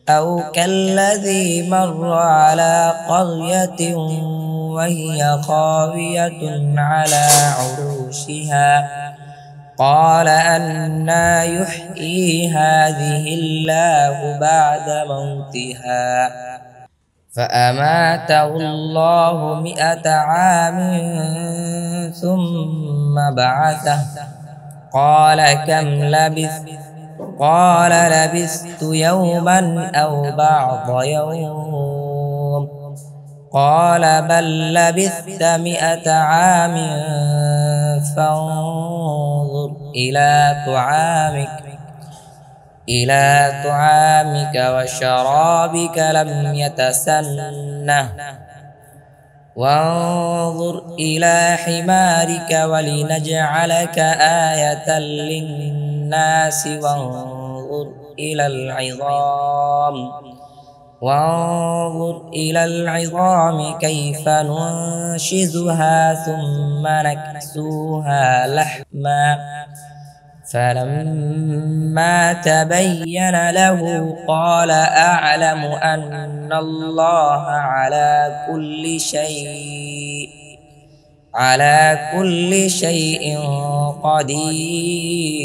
أو كالذي مر على قرية وهي خاوية على عروشها قال أنى يحيي هذه الله بعد موتها فأماته الله 100 عام ثم بعثه قال كم لبثت قال لبثت يوما أو بعض يوم قال بل لبثت 100 عام فانظر إلى طعامك وشرابك لم يتسنه وانظر إلى حمارك ولنجعلك آية للناس وانظر إلى العظام كيف ننشزها ثم نكسوها لحما فلما تبين له قال أعلم أن الله على كل شيء قدير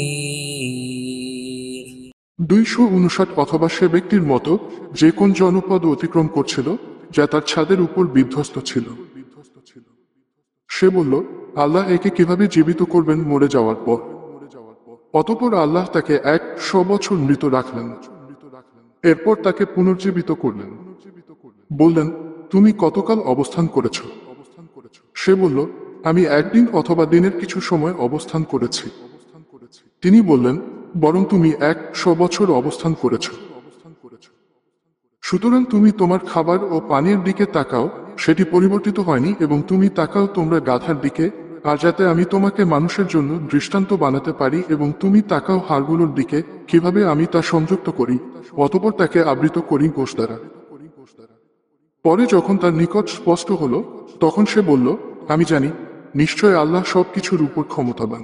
259 অথবা সে ব্যক্তির মতো যে কোন জনপদ অতিক্রম করছিল যা তার ছাদের উপর বিধ্বস্ত ছিল। সে বলল, আল্লাহ একে কিভাবে জীবিত করবেন মরে যাওয়ার পর। অতঃপর আল্লাহ তাকে 100 বছর মৃত রাখলেন। এরপর তাকে পুনর্জীবিত করলেন। বললেন, তুমি কতকাল অবস্থান করেছ? সে বলল, আমি একদিন অথবা দিনের কিছু সময় অবস্থান করেছি। তিনি বললেন, বরং তুমি 100 বছর অবস্থান করেছ। সুতরাং তুমি তোমার খাবার ও পানির দিকে তাকাও, সেটি পরিবর্তিত হয়নি, এবং তুমি তাকাও তোমরা গাধার দিকে, আর যাতে আমি তোমাকে মানুষের জন্য দৃষ্টান্ত বানাতে পারি, এবং তুমি তাকাও হাড়গুলোর দিকে, কিভাবে আমি তা সংযুক্ত করি, অতঃপর তাকে আবৃত করি গোশ দ্বারা। পরে যখন তার নিকট স্পষ্ট হলো, তখন সে বলল, আমি জানি নিশ্চয় আল্লাহ সবকিছুর উপর ক্ষমতাবান।